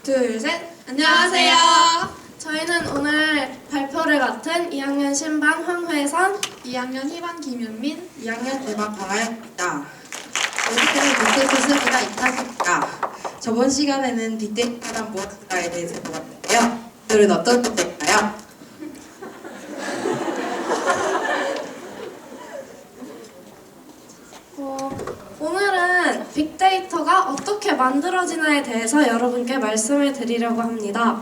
둘, 셋. 안녕하세요. 저희는 오늘 발표를 맡은 2학년 신반 황회선, 2학년 희반 김윤민. 2학년 대박 방아입니다. 오늘은 빅데이터 수업이가 있다니까. 저번 시간에는 빅데이터란 무엇인가에 대해서 배웠는데요. 오늘은 어떤 빅데이터일까요? 오늘은 빅데이터가 어떻게 만들어지나에 대해서 여러분께 말씀을 드리려고 합니다.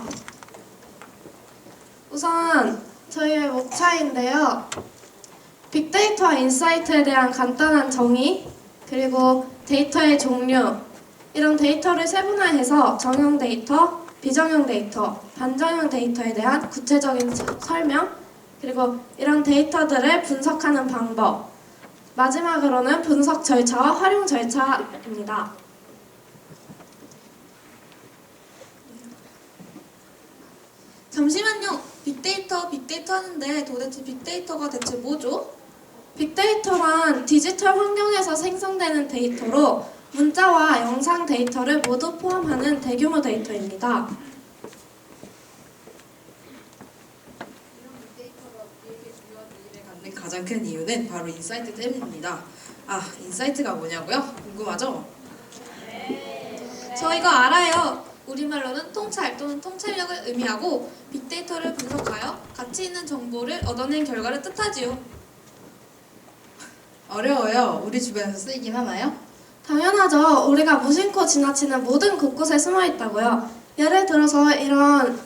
우선 저희의 목차인데요. 빅데이터와 인사이트에 대한 간단한 정의, 그리고 데이터의 종류, 이런 데이터를 세분화해서 정형 데이터, 비정형 데이터, 반정형 데이터에 대한 구체적인 설명, 그리고 이런 데이터들을 분석하는 방법, 마지막으로는 분석 절차와 활용 절차입니다. 잠시만요. 빅데이터 하는데 도대체 빅데이터가 대체 뭐죠? 빅데이터란 디지털 환경에서 생성되는 데이터로 문자와 영상 데이터를 모두 포함하는 대규모 데이터입니다. 갖는 가장 큰 이유는 바로 인사이트 때문입니다. 인사이트가 뭐냐고요? 궁금하죠? 저 이거 알아요. 우리말로는 통찰 또는 통찰력을 의미하고 빅데이터를 분석하여 가치 있는 정보를 얻어낸 결과를 뜻하지요. 어려워요. 우리 주변에서 쓰이긴 하나요? 당연하죠. 우리가 무심코 지나치는 모든 곳곳에 숨어 있다고요. 예를 들어서 이런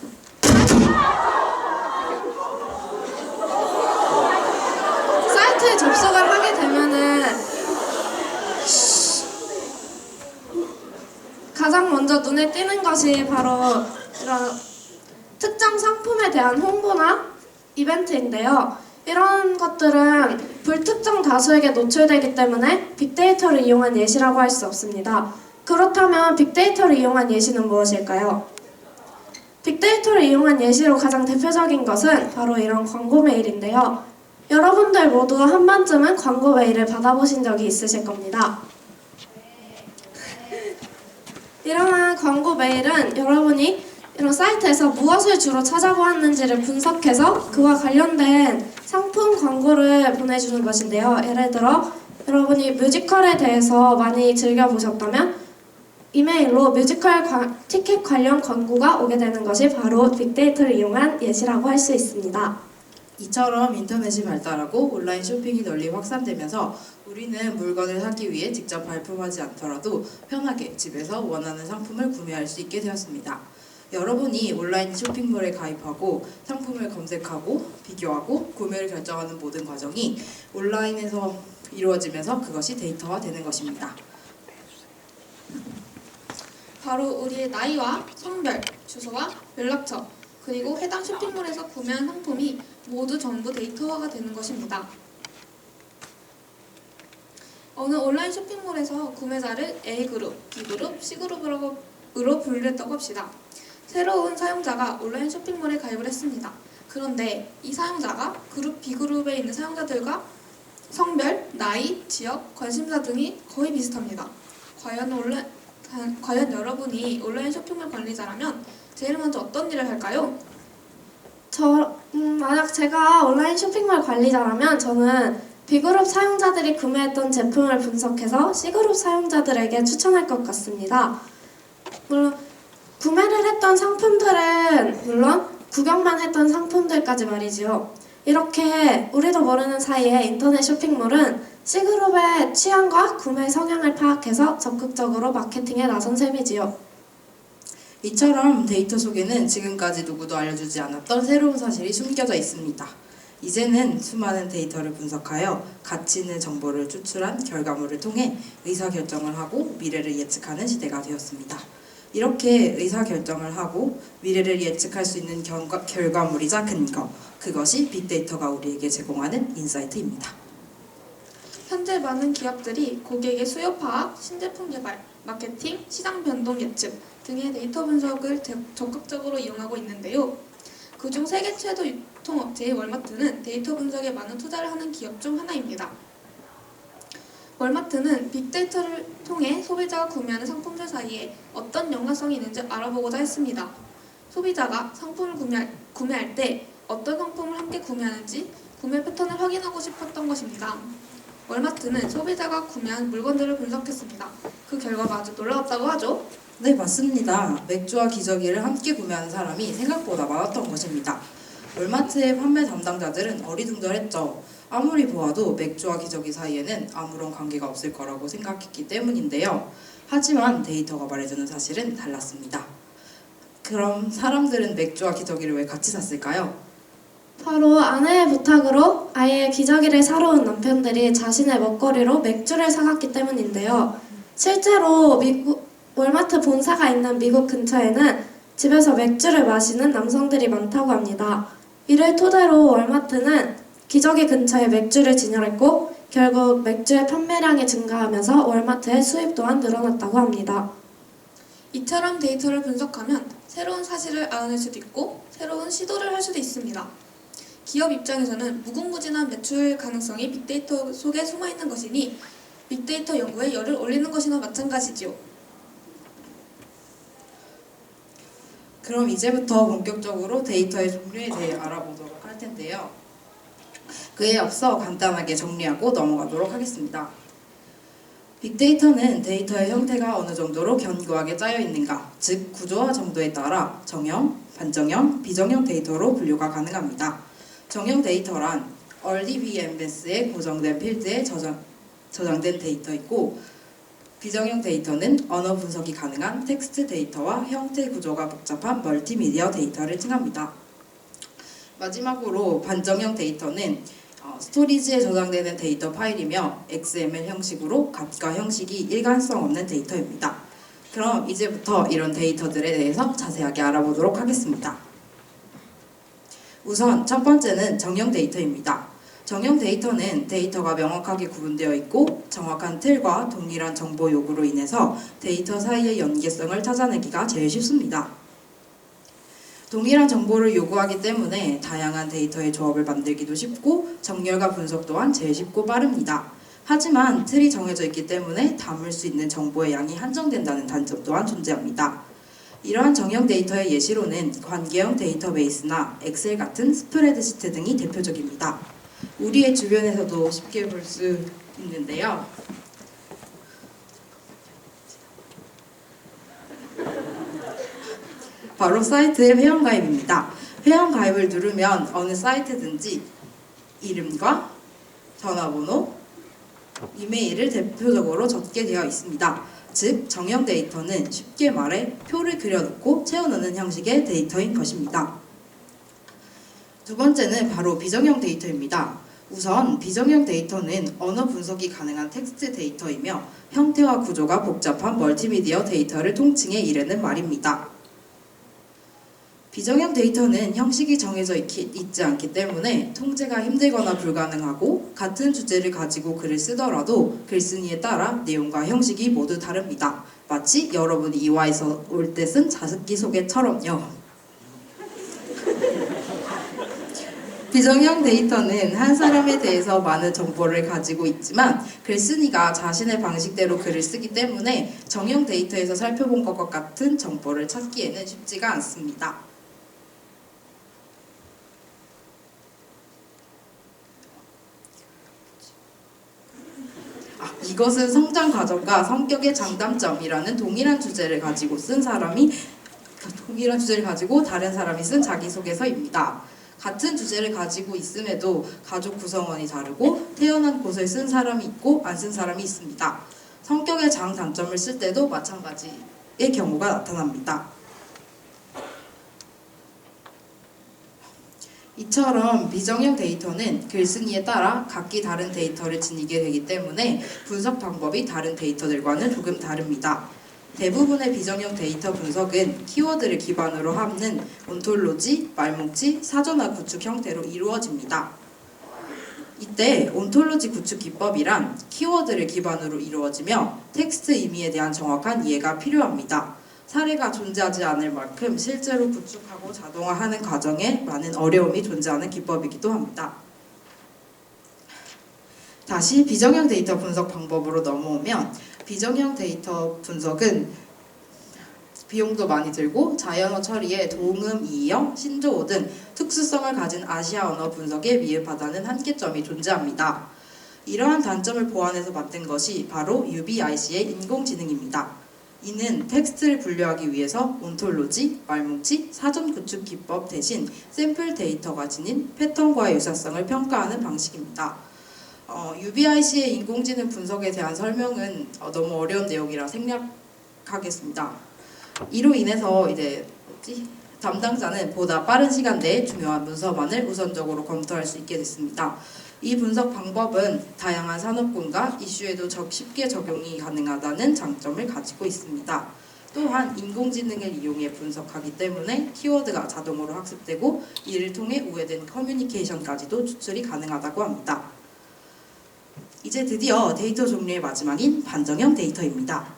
사이트에 접속을 하게 되면은 가장 먼저 눈에 띄는 것이 바로 이런 특정 상품에 대한 홍보나 이벤트인데요. 이런 것들은 불특정 다수에게 노출되기 때문에 빅데이터를 이용한 예시라고 할 수 없습니다. 그렇다면 빅데이터를 이용한 예시는 무엇일까요? 빅데이터를 이용한 예시로 가장 대표적인 것은 바로 이런 광고 메일인데요. 여러분들 모두 한 번쯤은 광고 메일을 받아보신 적이 있으실 겁니다. 이러한 광고 메일은 여러분이 이런 사이트에서 무엇을 주로 찾아보았는지를 분석해서 그와 관련된 상품 광고를 보내주는 것인데요. 예를 들어 여러분이 뮤지컬에 대해서 많이 즐겨보셨다면 이메일로 뮤지컬 티켓 관련 광고가 오게 되는 것이 바로 빅데이터를 이용한 예시라고 할 수 있습니다. 이처럼 인터넷이 발달하고 온라인 쇼핑이 널리 확산되면서 우리는 물건을 사기 위해 직접 발품하지 않더라도 편하게 집에서 원하는 상품을 구매할 수 있게 되었습니다. 여러분이 온라인 쇼핑몰에 가입하고 상품을 검색하고 비교하고 구매를 결정하는 모든 과정이 온라인에서 이루어지면서 그것이 데이터화 되는 것입니다. 바로 우리의 나이와 성별, 주소와 연락처, 그리고 해당 쇼핑몰에서 구매한 상품이 모두 전부 데이터화가 되는 것입니다. 어느 온라인 쇼핑몰에서 구매자를 A그룹, B그룹, C그룹으로 분류했다고 합시다. 새로운 사용자가 온라인 쇼핑몰에 가입을 했습니다. 그런데 이 사용자가 그룹 B그룹에 있는 사용자들과 성별, 나이, 지역, 관심사 등이 거의 비슷합니다. 과연 여러분이 온라인 쇼핑몰 관리자라면 제일 먼저 어떤 일을 할까요? 만약 제가 온라인 쇼핑몰 관리자라면 저는 B그룹 사용자들이 구매했던 제품을 분석해서 C그룹 사용자들에게 추천할 것 같습니다. 물론 구매를 했던 상품들은 물론 구경만 했던 상품들까지 말이지요. 이렇게 우리도 모르는 사이에 인터넷 쇼핑몰은 C그룹의 취향과 구매 성향을 파악해서 적극적으로 마케팅에 나선 셈이지요. 이처럼 데이터 속에는 지금까지 누구도 알려주지 않았던 새로운 사실이 숨겨져 있습니다. 이제는 수많은 데이터를 분석하여 가치 있는 정보를 추출한 결과물을 통해 의사결정을 하고 미래를 예측하는 시대가 되었습니다. 이렇게 의사결정을 하고 미래를 예측할 수 있는 결과물이자 근거, 그것이 빅데이터가 우리에게 제공하는 인사이트입니다. 현재 많은 기업들이 고객의 수요 파악, 신제품 개발, 마케팅, 시장 변동 예측 등의 데이터 분석을 적극적으로 이용하고 있는데요. 그중 세계 최대 유통업체의 월마트는 데이터 분석에 많은 투자를 하는 기업 중 하나입니다. 월마트는 빅데이터를 통해 소비자가 구매하는 상품들 사이에 어떤 연관성이 있는지 알아보고자 했습니다. 소비자가 상품을 구매할 때 어떤 상품을 함께 구매하는지 구매 패턴을 확인하고 싶었던 것입니다. 월마트는 소비자가 구매한 물건들을 분석했습니다. 그 결과가 아주 놀라웠다고 하죠. 네, 맞습니다. 맥주와 기저귀를 함께 구매하는 사람이 생각보다 많았던 것입니다. 월마트의 판매 담당자들은 어리둥절했죠. 아무리 보아도 맥주와 기저귀 사이에는 아무런 관계가 없을 거라고 생각했기 때문인데요. 하지만 데이터가 말해주는 사실은 달랐습니다. 그럼 사람들은 맥주와 기저귀를 왜 같이 샀을까요? 바로 아내의 부탁으로 아이의 기저귀를 사러 온 남편들이 자신의 먹거리로 맥주를 사갔기 때문인데요. 실제로 월마트 본사가 있는 미국 근처에는 집에서 맥주를 마시는 남성들이 많다고 합니다. 이를 토대로 월마트는 기저귀 근처에 맥주를 진열했고 결국 맥주의 판매량이 증가하면서 월마트의 수입 또한 늘어났다고 합니다. 이처럼 데이터를 분석하면 새로운 사실을 알아낼 수도 있고 새로운 시도를 할 수도 있습니다. 기업 입장에서는 무궁무진한 매출 가능성이 빅데이터 속에 숨어있는 것이니 빅데이터 연구에 열을 올리는 것이나 마찬가지지요. 그럼 이제부터 본격적으로 데이터의 종류에 대해 알아보도록 할 텐데요. 그에 앞서 간단하게 정리하고 넘어가도록 하겠습니다. 빅데이터는 데이터의 형태가 어느 정도로 견고하게 짜여 있는가, 즉 구조화 정도에 따라 정형, 반정형, 비정형 데이터로 분류가 가능합니다. 정형 데이터란 RDBMS에 고정된 필드에 저장된 데이터이고, 비정형 데이터는 언어 분석이 가능한 텍스트 데이터와 형태 구조가 복잡한 멀티미디어 데이터를 칭합니다. 마지막으로 반정형 데이터는 스토리지에 저장되는 데이터 파일이며 XML 형식으로 값과 형식이 일관성 없는 데이터입니다. 그럼 이제부터 이런 데이터들에 대해서 자세하게 알아보도록 하겠습니다. 우선 첫 번째는 정형 데이터입니다. 정형 데이터는 데이터가 명확하게 구분되어 있고 정확한 틀과 동일한 정보 요구로 인해서 데이터 사이의 연계성을 찾아내기가 제일 쉽습니다. 동일한 정보를 요구하기 때문에 다양한 데이터의 조합을 만들기도 쉽고 정렬과 분석 또한 제일 쉽고 빠릅니다. 하지만 틀이 정해져 있기 때문에 담을 수 있는 정보의 양이 한정된다는 단점 또한 존재합니다. 이러한 정형 데이터의 예시로는 관계형 데이터베이스나 엑셀 같은 스프레드시트 등이 대표적입니다. 우리의 주변에서도 쉽게 볼 수 있는데요. 바로 사이트의 회원가입입니다. 회원가입을 누르면 어느 사이트든지 이름과 전화번호, 이메일을 대표적으로 적게 되어 있습니다. 즉, 정형 데이터는 쉽게 말해 표를 그려놓고 채워넣는 형식의 데이터인 것입니다. 두 번째는 바로 비정형 데이터입니다. 우선 비정형 데이터는 언어 분석이 가능한 텍스트 데이터이며 형태와 구조가 복잡한 멀티미디어 데이터를 통칭해 이르는 말입니다. 비정형 데이터는 형식이 정해져 있지 않기 때문에 통제가 힘들거나 불가능하고 같은 주제를 가지고 글을 쓰더라도 글쓴이에 따라 내용과 형식이 모두 다릅니다. 마치 여러분이 이화에서 올 때 쓴 자습기 소개처럼요. 비정형 데이터는 한 사람에 대해서 많은 정보를 가지고 있지만 글쓴이가 자신의 방식대로 글을 쓰기 때문에 정형 데이터에서 살펴본 것과 같은 정보를 찾기에는 쉽지가 않습니다. 이것은 성장 과정과 성격의 장단점이라는 동일한 주제를 가지고 다른 사람이 쓴 자기소개서입니다. 같은 주제를 가지고 있음에도 가족 구성원이 다르고 태어난 곳을 쓴 사람이 있고 안 쓴 사람이 있습니다. 성격의 장단점을 쓸 때도 마찬가지의 경우가 나타납니다. 이처럼 비정형 데이터는 글쓴이에 따라 각기 다른 데이터를 지니게 되기 때문에 분석 방법이 다른 데이터들과는 조금 다릅니다. 대부분의 비정형 데이터 분석은 키워드를 기반으로 하는 온톨로지, 말뭉치, 사전화 구축 형태로 이루어집니다. 이때 온톨로지 구축 기법이란 키워드를 기반으로 이루어지며 텍스트 의미에 대한 정확한 이해가 필요합니다. 사례가 존재하지 않을 만큼 실제로 구축하고 자동화하는 과정에 많은 어려움이 존재하는 기법이기도 합니다. 다시 비정형 데이터 분석 방법으로 넘어오면 비정형 데이터 분석은 비용도 많이 들고 자연어 처리에 도금, 이형, 신조어 등 특수성을 가진 아시아 언어 분석에 미흡하다는 한계점이 존재합니다. 이러한 단점을 보완해서 만든 것이 바로 UBIC의 인공지능입니다. 이는 텍스트를 분류하기 위해서 온톨로지, 말뭉치, 사전 구축 기법 대신 샘플 데이터가 지닌 패턴과의 유사성을 평가하는 방식입니다. UBIC의 인공지능 분석에 대한 설명은 너무 어려운 내용이라 생략하겠습니다. 이로 인해서 담당자는 보다 빠른 시간 내에 중요한 문서만을 우선적으로 검토할 수 있게 됐습니다. 이 분석 방법은 다양한 산업군과 이슈에도 쉽게 적용이 가능하다는 장점을 가지고 있습니다. 또한 인공지능을 이용해 분석하기 때문에 키워드가 자동으로 학습되고 이를 통해 우회된 커뮤니케이션까지도 추출이 가능하다고 합니다. 이제 드디어 데이터 종류의 마지막인 반정형 데이터입니다.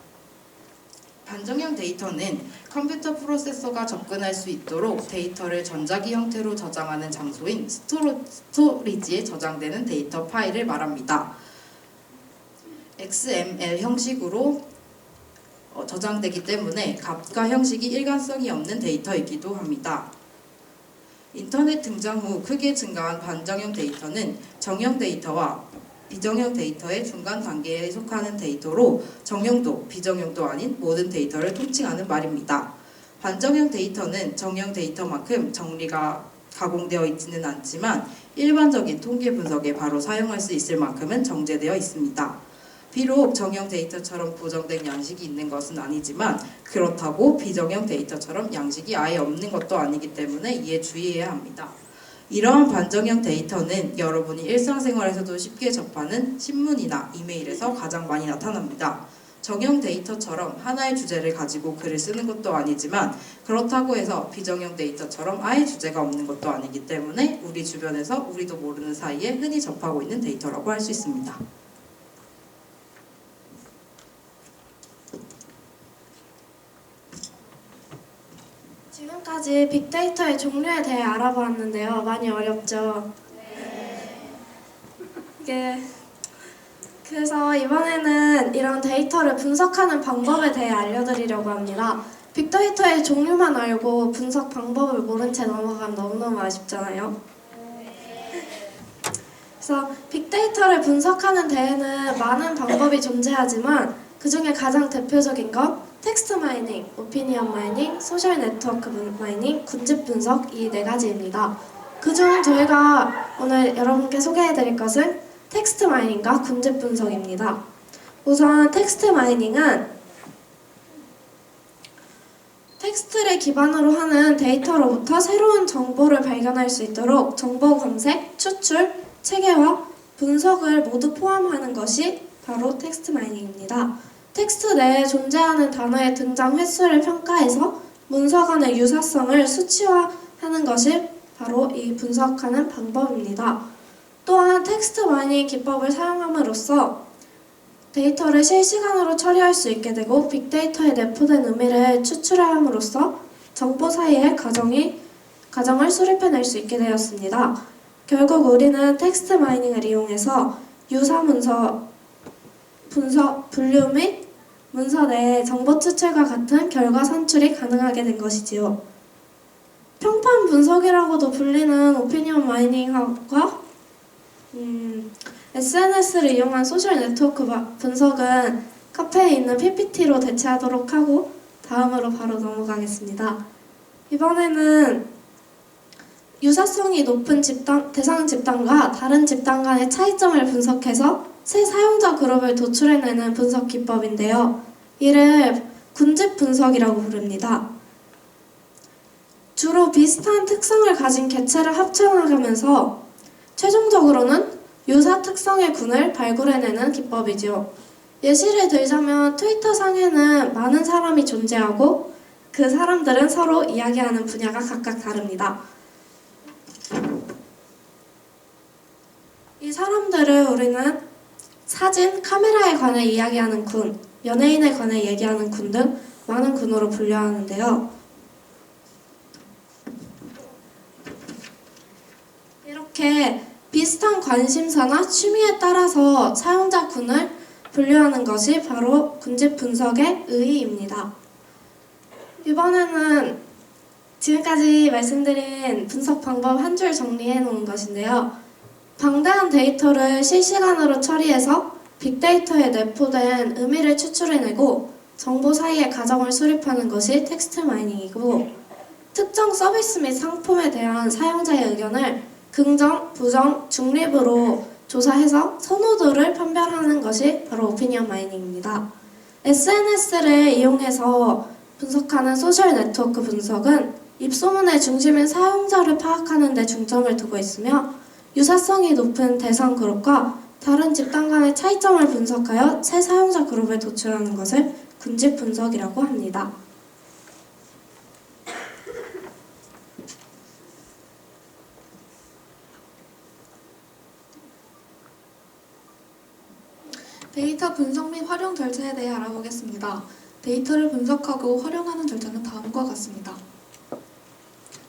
반정형 데이터는 컴퓨터 프로세서가 접근할 수 있도록 데이터를 전자기 형태로 저장하는 장소인 스토리지에 저장되는 데이터 파일을 말합니다. XML 형식으로 저장되기 때문에 값과 형식이 일관성이 없는 데이터이기도 합니다. 인터넷 등장 후 크게 증가한 반정형 데이터는 정형 데이터와 비정형 데이터의 중간 단계에 속하는 데이터로 정형도, 비정형도 아닌 모든 데이터를 통칭하는 말입니다. 반정형 데이터는 정형 데이터만큼 정리가 가공되어 있지는 않지만 일반적인 통계 분석에 바로 사용할 수 있을 만큼은 정제되어 있습니다. 비록 정형 데이터처럼 고정된 양식이 있는 것은 아니지만 그렇다고 비정형 데이터처럼 양식이 아예 없는 것도 아니기 때문에 이에 주의해야 합니다. 이러한 반정형 데이터는 여러분이 일상생활에서도 쉽게 접하는 신문이나 이메일에서 가장 많이 나타납니다. 정형 데이터처럼 하나의 주제를 가지고 글을 쓰는 것도 아니지만 그렇다고 해서 비정형 데이터처럼 아예 주제가 없는 것도 아니기 때문에 우리 주변에서 우리도 모르는 사이에 흔히 접하고 있는 데이터라고 할 수 있습니다. 지금까지 빅데이터의 종류에 대해 알아보았는데요. 많이 어렵죠? 그래서 이번에는 이런 데이터를 분석하는 방법에 대해 알려드리려고 합니다. 빅데이터의 종류만 알고 분석 방법을 모른 채 넘어가면 너무너무 아쉽잖아요. 그래서 빅데이터를 분석하는 데에는 많은 방법이 존재하지만 그 중에 가장 대표적인 건 텍스트 마이닝, 오피니언 마이닝, 소셜 네트워크 마이닝, 군집 분석 이 네 가지입니다. 그중 저희가 오늘 여러분께 소개해드릴 것은 텍스트 마이닝과 군집 분석입니다. 우선 텍스트 마이닝은 텍스트를 기반으로 하는 데이터로부터 새로운 정보를 발견할 수 있도록 정보 검색, 추출, 체계화, 분석을 모두 포함하는 것이 바로 텍스트 마이닝입니다. 텍스트 내에 존재하는 단어의 등장 횟수를 평가해서 문서 간의 유사성을 수치화하는 것이 바로 이 분석하는 방법입니다. 또한 텍스트 마이닝 기법을 사용함으로써 데이터를 실시간으로 처리할 수 있게 되고 빅데이터에 내포된 의미를 추출함으로써 정보 사이의 가정을 수립해낼 수 있게 되었습니다. 결국 우리는 텍스트 마이닝을 이용해서 유사 문서 분석, 분류 및 문서 내의 정보 추출과 같은 결과 산출이 가능하게 된 것이지요. 평판 분석이라고도 불리는 오피니언 마이닝과 SNS를 이용한 소셜 네트워크 분석은 카페에 있는 PPT로 대체하도록 하고 다음으로 바로 넘어가겠습니다. 이번에는 유사성이 높은 대상 집단과 다른 집단 간의 차이점을 분석해서 새 사용자 그룹을 도출해내는 분석 기법인데요. 이를 군집 분석이라고 부릅니다. 주로 비슷한 특성을 가진 개체를 합쳐나가면서 최종적으로는 유사 특성의 군을 발굴해내는 기법이죠. 예시를 들자면 트위터 상에는 많은 사람이 존재하고 그 사람들은 서로 이야기하는 분야가 각각 다릅니다. 이 사람들을 우리는 사진, 카메라에 관해 이야기하는 군, 연예인에 관해 얘기하는 군 등 많은 군으로 분류하는데요. 이렇게 비슷한 관심사나 취미에 따라서 사용자군을 분류하는 것이 바로 군집 분석의 의의입니다. 이번에는 지금까지 말씀드린 분석 방법 한 줄 정리해 놓은 것인데요. 방대한 데이터를 실시간으로 처리해서 빅데이터에 내포된 의미를 추출해내고 정보 사이의 과정을 수립하는 것이 텍스트 마이닝이고, 특정 서비스 및 상품에 대한 사용자의 의견을 긍정, 부정, 중립으로 조사해서 선호도를 판별하는 것이 바로 오피니언 마이닝입니다. SNS를 이용해서 분석하는 소셜 네트워크 분석은 입소문의 중심인 사용자를 파악하는 데 중점을 두고 있으며, 유사성이 높은 대상 그룹과 다른 집단 간의 차이점을 분석하여 새 사용자 그룹을 도출하는 것을 군집 분석이라고 합니다. 데이터 분석 및 활용 절차에 대해 알아보겠습니다. 데이터를 분석하고 활용하는 절차는 다음과 같습니다.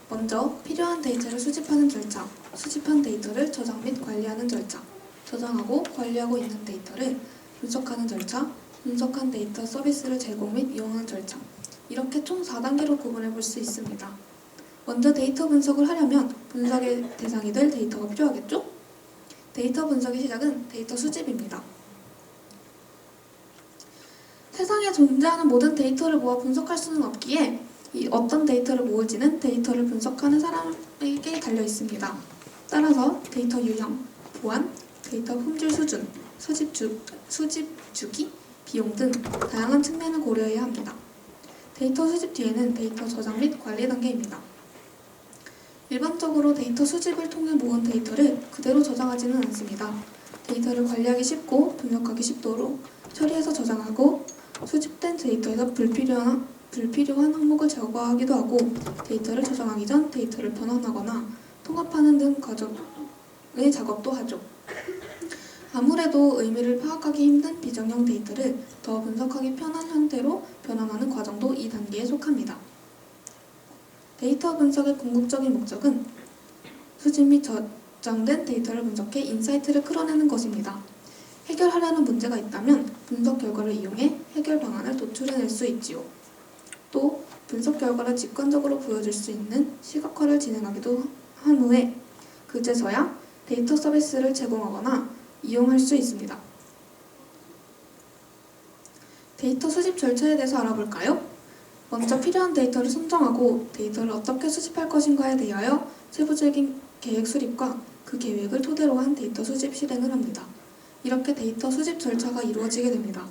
먼저 필요한 데이터를 수집하는 절차, 수집한 데이터를 저장 및 관리하는 절차, 저장하고 관리하고 있는 데이터를 분석하는 절차, 분석한 데이터 서비스를 제공 및 이용하는 절차, 이렇게 총 4단계로 구분해 볼 수 있습니다. 먼저 데이터 분석을 하려면 분석의 대상이 될 데이터가 필요하겠죠? 데이터 분석의 시작은 데이터 수집입니다. 세상에 존재하는 모든 데이터를 모아 분석할 수는 없기에 이 어떤 데이터를 모을지는 데이터를 분석하는 사람에게 달려 있습니다. 따라서 데이터 유형, 보안, 데이터 품질 수준, 수집 주기, 비용 등 다양한 측면을 고려해야 합니다. 데이터 수집 뒤에는 데이터 저장 및 관리 단계입니다. 일반적으로 데이터 수집을 통해 모은 데이터를 그대로 저장하지는 않습니다. 데이터를 관리하기 쉽고 분석하기 쉽도록 처리해서 저장하고, 수집된 데이터에서 불필요한 항목을 제거하기도 하고, 데이터를 저장하기 전 데이터를 변환하거나 통합하는 등 과정의 작업도 하죠. 아무래도 의미를 파악하기 힘든 비정형 데이터를 더 분석하기 편한 형태로 변환하는 과정도 이 단계에 속합니다. 데이터 분석의 궁극적인 목적은 수집 및 저장된 데이터를 분석해 인사이트를 끌어내는 것입니다. 해결하려는 문제가 있다면 분석 결과를 이용해 해결 방안을 도출해낼 수 있지요. 또 분석 결과를 직관적으로 보여줄 수 있는 시각화를 진행하기도 한 후에 그제서야 데이터 서비스를 제공하거나 이용할 수 있습니다. 데이터 수집 절차에 대해서 알아볼까요? 먼저 필요한 데이터를 선정하고 데이터를 어떻게 수집할 것인가에 대하여 세부적인 계획 수립과 그 계획을 토대로 한 데이터 수집 실행을 합니다. 이렇게 데이터 수집 절차가 이루어지게 됩니다.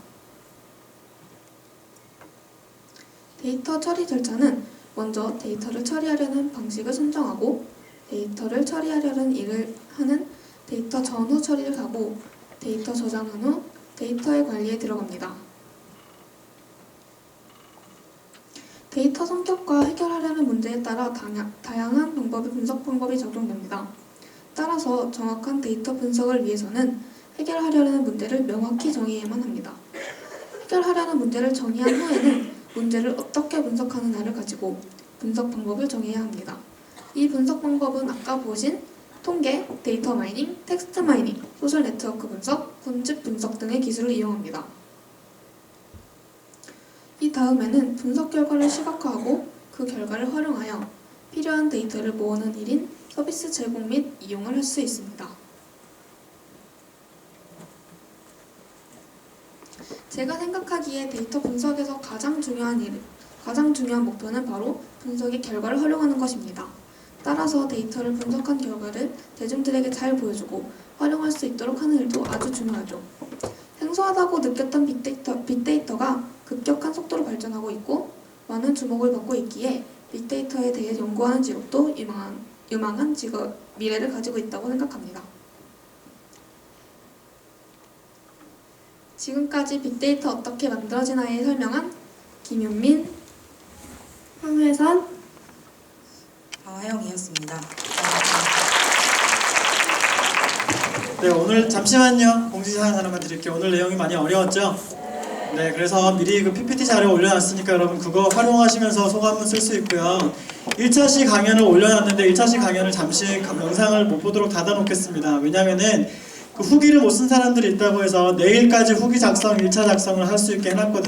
데이터 처리 절차는 먼저 데이터를 처리하려는 방식을 선정하고, 데이터를 처리하려는 일을 하는 데이터 전후 처리를 하고, 데이터 저장한 후 데이터의 관리에 들어갑니다. 데이터 성격과 해결하려는 문제에 따라 다양한 방법의 분석 방법이 적용됩니다. 따라서 정확한 데이터 분석을 위해서는 해결하려는 문제를 명확히 정의해야만 합니다. 해결하려는 문제를 정의한 후에는 문제를 어떻게 분석하느냐를 가지고 분석 방법을 정해야 합니다. 이 분석 방법은 아까 보신 통계, 데이터 마이닝, 텍스트 마이닝, 소셜 네트워크 분석, 군집 분석 등의 기술을 이용합니다. 이 다음에는 분석 결과를 시각화하고 그 결과를 활용하여 필요한 데이터를 모으는 일인 서비스 제공 및 이용을 할 수 있습니다. 제가 생각하기에 데이터 분석에서 가장 중요한 목표는 바로 분석의 결과를 활용하는 것입니다. 따라서 데이터를 분석한 결과를 대중들에게 잘 보여주고 활용할 수 있도록 하는 일도 아주 중요하죠. 생소하다고 느꼈던 빅데이터가 급격한 속도로 발전하고 있고 많은 주목을 받고 있기에 빅데이터에 대해 연구하는 직업도 유망한 미래를 가지고 있다고 생각합니다. 지금까지 빅데이터 어떻게 만들어지나에 설명한 김윤민, 황회선, 하영이었습니다. 네, 오늘 잠시만요. 공지사항 하나만 드릴게요. 오늘 내용이 많이 어려웠죠? 네, 그래서 미리 그 PPT 자료 올려놨으니까 여러분 그거 활용하시면서 소감문 쓸 수 있고요. 1차시 강연을 올려놨는데 1차시 강연을 잠시 영상을 못 보도록 닫아놓겠습니다. 왜냐면은 그 후기를 못 쓴 사람들이 있다고 해서 내일까지 후기 작성, 1차 작성을 할 수 있게 해놨거든요.